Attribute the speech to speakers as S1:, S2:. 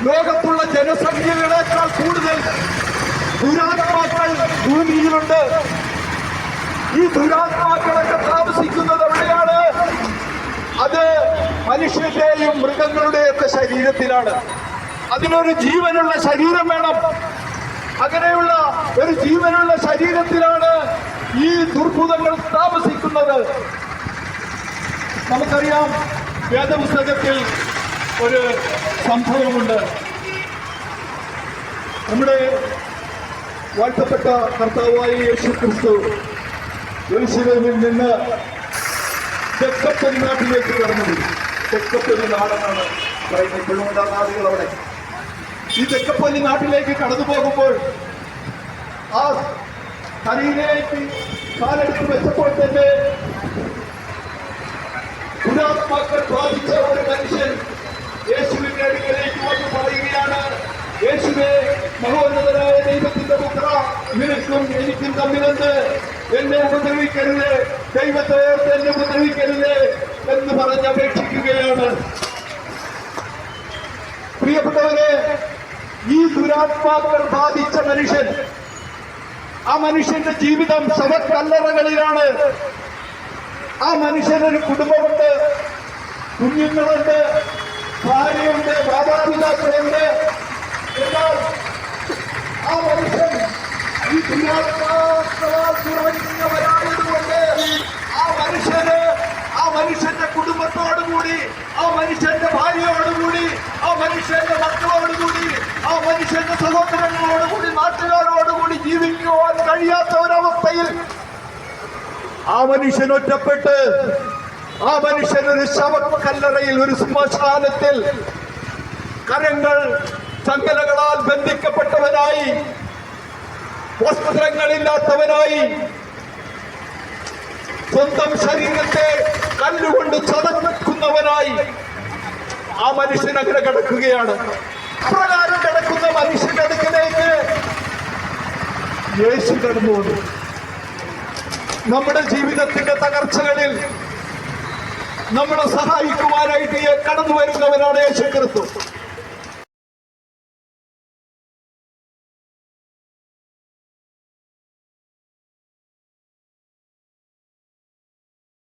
S1: ലോകത്തുള്ള ജനസംഖ്യകളേക്കാൾ കൂടുതൽ ദുരാത്മാക്കൾ ഭൂമിയിലുണ്ട്. ഈ ദുരാത്മാക്കളൊക്കെ താമസിക്കുന്നത് എവിടെയാണ്? അത് മനുഷ്യന്റെയും മൃഗങ്ങളുടെയൊക്കെ ശരീരത്തിലാണ്. അതിനൊരു ജീവനുള്ള ശരീരം വേണം. അങ്ങനെയുള്ള ഒരു ജീവനുള്ള ശരീരത്തിലാണ് ഈ ദുർഭൂതങ്ങൾ താമസിക്കുന്നത്. നമുക്കറിയാം, വേദപുസ്തകത്തിൽ ഒരു സംഭവമുണ്ട്. നമ്മുടെ വാഴ്ത്തപ്പെട്ട കർത്താവായ യേശു ക്രിസ്തു യെരൂശലേമിൽ നിന്ന് തെക്കപ്പലി നാട്ടിലേക്ക് കടന്നു. തെക്കപ്പലി നാടെന്നാണ് പറയുന്നത്. ഇപ്പോഴും ഉണ്ട് ആ നാടുകൾ അവിടെ. ഈ തെക്കപ്പലി നാട്ടിലേക്ക് കടന്നു പോകുമ്പോൾ ആ കരയിലേക്ക് കാലെടുത്ത് വെച്ചപ്പോൾ തന്നെ ദുരാത്മാക്കൾ ബാധിച്ച ഒരു മനുഷ്യൻ യേശുവിന്റെ അടുക്കലേക്ക് വന്ന് പറയുകയാണ്, യേശുവേ, മഹോന്നതനായ ദൈവത്തിന്റെ പുത്ര, നിനക്കും എനിക്കും തമ്മിലെന്ന്, എന്നെ ഉപദ്രവിക്കരുത്, ദൈവത്തെ ഓർത്ത് എന്നെ ഉപദ്രവിക്കരുത് എന്ന് പറഞ്ഞ് അപേക്ഷിക്കുകയാണ്. പ്രിയപ്പെട്ടവരെ, ഈ ദുരാത്മാക്കൾ ബാധിച്ച മനുഷ്യൻ, ആ മനുഷ്യന്റെ ജീവിതം ശവക്കല്ലറകളിലാണ്. ആ മനുഷ്യനൊരു കുടുംബമുണ്ട്, കുഞ്ഞുങ്ങളുണ്ട്, ഭാര്യയുണ്ട്, മാതാപിതാക്കളുണ്ട്. എന്നാൽ ആ മനുഷ്യൻ ഈ ദുരാത്മാക്കളാൽ നിറഞ്ഞവരായതുകൊണ്ട് ആ മനുഷ്യന്റെ കുടുംബത്തോടുകൂടി, ആ മനുഷ്യന്റെ ഭാര്യയോടുകൂടി, ആ മനുഷ്യന്റെ മക്കളോടുകൂടി, ആ മനുഷ്യന്റെ സഹോദരങ്ങളോടുകൂടി, നാട്ടുകാരോടുകൂടി ജീവിക്കുവാൻ കഴിയാത്ത ഒരവസ്ഥയിൽ ആ മനുഷ്യൻ ഒറ്റപ്പെട്ട്, ആ മനുഷ്യൻ ഒരു ശവക്കല്ലറയിൽ, ഒരു ശ്മശാനത്തിൽ കരങ്ങൾ ചങ്ങലകളാൽ ബന്ധിക്കപ്പെട്ടവനായി, വസ്ത്രങ്ങളില്ലാത്തവനായി, സ്വന്തം ശരീരത്തെ കല്ലുകൊണ്ട് ചതക്കുന്നവനായി ആ മനുഷ്യൻ അങ്ങനെ കിടക്കുകയാണ്. അപ്രകാരം കിടക്കുന്ന മനുഷ്യന്റെ അടുക്കലേക്ക് യേശു കടന്നു വന്നു. നമ്മുടെ ജീവിതത്തിന്റെ തകർച്ചകളിൽ നമ്മളെ സഹായിക്കുവാനായിട്ട് കടന്നു വരുന്നവനാണ് യേശു ക്രിസ്തു.